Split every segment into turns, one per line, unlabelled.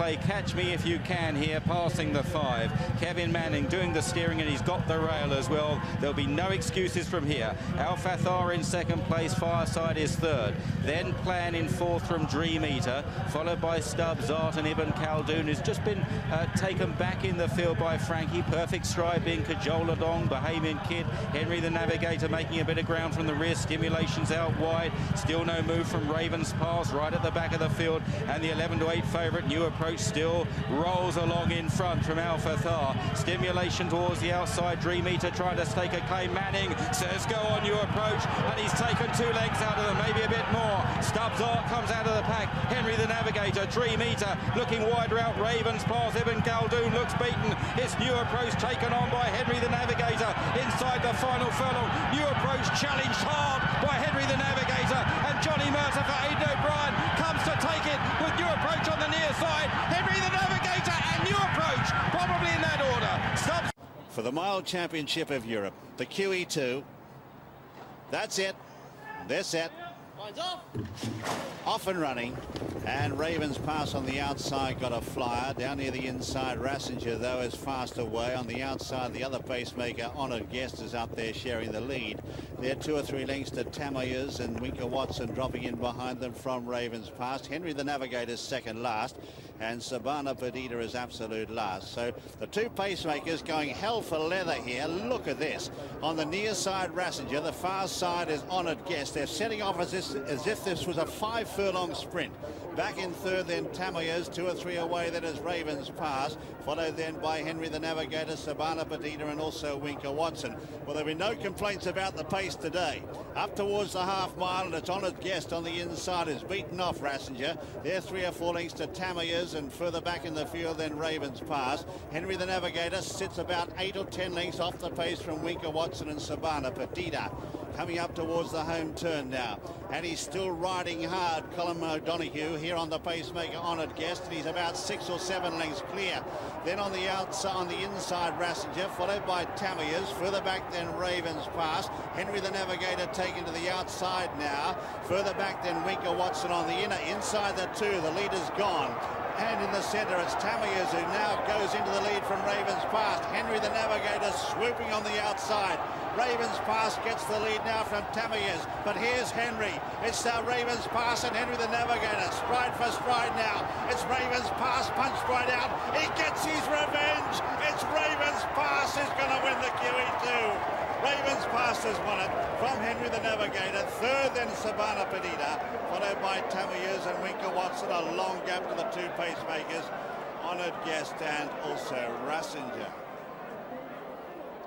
play Catch Me If You Can here, passing the 5. Kevin Manning doing the steering, and he's got the rail as well. There'll be no excuses from here. Al-Fathar in second place, Fireside is third. Then Plan in fourth from Dream Eater, followed by Stubbs, Art and Ibn Khaldun, who's just been taken back in the field by Frankie. Perfect Stride being cajoled along, Bahamian Kid, Henry the Navigator making a bit of ground from the rear, Stimulations out wide, still no move from Ravens Pass right at the back of the field, and the 11 to 8 favourite New Approach still rolls along in front from Al-Fathar. Stimulation towards the outside, Dream Eater trying to stake a claim. Manning says go on New Approach, and he's taken 2 lengths out of them, maybe a bit more. Stubbs Art comes out of the pack, Henry the Navigator, Dream Eater looking wider out, Ravens Pass, Ibn Khaldun looks beaten. It's New Approach taken on by Henry the Navigator inside the final furlong. New Approach challenged hard by Henry the Navigator, and Johnny Mercer for Aidan O'Brien comes to take it with New Approach on the near side. Henry the Navigator and New Approach probably in that order. Stubbs
for the Mile Championship of Europe, the QE2. That's it. They're set.
Lines off.
Off and running, and Ravens Pass on the outside got a flyer. Down near the inside, Rassinger though is fast away. On the outside, the other pacemaker, Honoured Guest, is up there sharing the lead. They're 2 or 3 lengths to Tamoyers, and Winker Watson dropping in behind them from Ravens Pass. Henry the Navigator's second last, and Sabana Perdita is absolute last. So the 2 pacemakers going hell for leather here. Look at this. On the near side, Rassinger. The far side is Honoured Guest. They're setting off as if this was a 5-furlong sprint. Back in third, then Tamoyers, 2 or 3 away. That is Ravens Pass, followed then by Henry the Navigator, Sabana Perdita, and also Winker Watson. Well, there'll be no complaints about the pace today. Up towards the half mile, and it's Honoured Guest on the inside is beaten off Rassinger. They're 3 or 4 lengths to Tamoyers, and further back in the field then Ravens Pass. Henry the Navigator sits about 8 or 10 lengths off the pace from Winker Watson and Sabana Perdita. Coming up towards the home turn now, and he's still riding hard, Colin O'Donoghue here on the pacemaker, Honoured Guest, and he's about 6 or 7 lengths clear. Then on the outside, on the inside, Rassinger, followed by Tamoyers. Further back then Ravens Pass. Henry the Navigator taken to the outside now. Further back then Winker Watson on the inner. Inside the 2, the leader's gone. And in the centre, it's Tamoyers who now goes into the lead from Ravens Pass. Henry the Navigator swooping on the outside. Ravens Pass gets the lead now from Tamoyers, but here's Henry. It's Ravens Pass and Henry the Navigator. Stride for stride now. It's Ravens Pass, punched right out. He gets his revenge. It's Ravens Pass who's going to win the QE2. Ravens Pass has won it from Henry the Navigator. Third then Sabana Perdita, followed by Tamoyers and Winker Watson. A long gap to the 2 pacemakers, Honoured Guest and also Rassinger.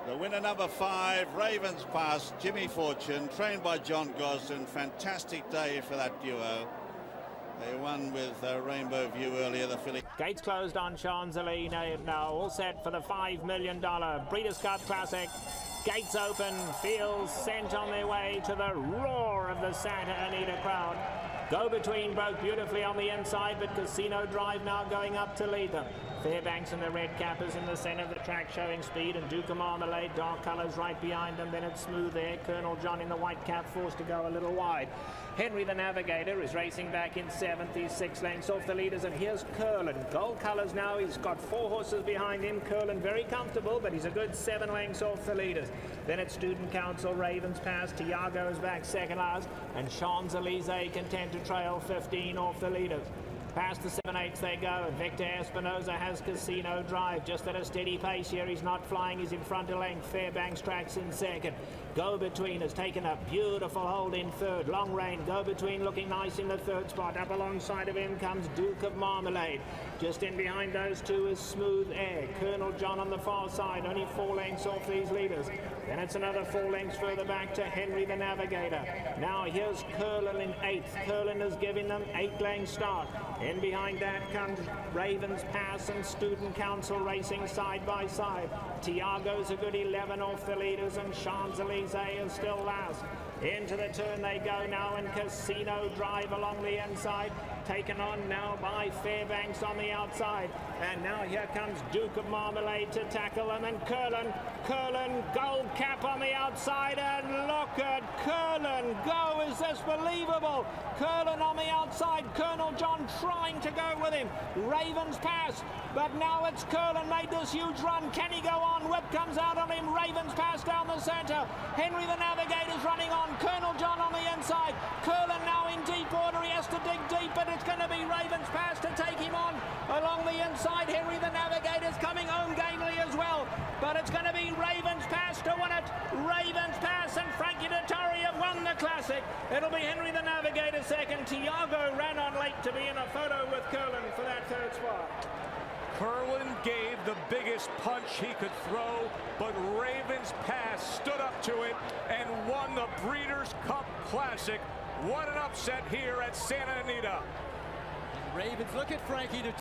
The winner number 5, Ravens Pass, Jimmy Fortune, trained by John Gosden. Fantastic day for that duo. They won with Rainbow View earlier, the filly.
Gates closed on Champs-Élysées now, all set for the $5 million Breeders' Cup Classic. Gates open, fields sent on their way to the roar of the Santa Anita crowd. Go Between broke beautifully on the inside, but Casino Drive now going up to lead them. Fairbanks and the red cappers in the centre of the track showing speed, and Duke of Marmalade, dark colours right behind them. Then it's Smooth Air, Colonel John in the white cap forced to go a little wide. Henry the Navigator is racing back in 7th. He's 6 lengths off the leaders, and here's Curlin. Gold colours now, he's got 4 horses behind him. Curlin very comfortable, but he's a good 7 lengths off the leaders. Then it's Student Council, Ravens Pass, Tiago is back second last, and Champs-Élysées content to trail 15 off the leaders. Past the 7/8 they go, and Victor Espinoza has Casino Drive just at a steady pace here. He's not flying, he's in front of length. Fairbanks tracks in second. Go Between has taken a beautiful hold in third. Long Rain, Go Between looking nice in the third spot. Up alongside of him comes Duke of Marmalade. Just in behind those 2 is Smooth Air. Colonel John on the far side, only 4 lengths off these leaders. Then it's another 4 lengths further back to Henry the Navigator. Now here's Curlin in 8th. Curlin is giving them 8 lengths start. In behind that comes Ravens Pass and Student Council racing side by side. Tiago's a good 11 off the leaders, and Champs-Élysées is still last. Into the turn they go now, and Casino Drive along the inside, taken on now by Fairbanks on the outside. And now here comes Duke of Marmalade to tackle them, and Curlin Gold Cap on the outside, and look at Curlin go. Is this believable? Curlin on the outside, Colonel John trying to go with him. Ravens Pass, but now it's Curlin made this huge run. Can he go on? Whip comes out on him. Ravens Pass down the centre. Henry the Navigator's running on. Colonel John on the inside. Curlin now in deep water. He has to dig deep, but it's going to be Ravens Pass to take him on. Along the inside, Henry the Navigator's coming home gamely as well, but it's going to be Ravens Pass to win it. Ravens Pass and Frankie Dettori have won the Classic. It'll be Henry the Navigator second. Tiago ran on late to be in a photo with Curlin for that third spot.
Curlin gave the biggest punch he could throw, but Ravens Pass stood up to it and won the Breeders' Cup Classic. What an upset here at Santa Anita.
Ravens, look at Frankie Dettori.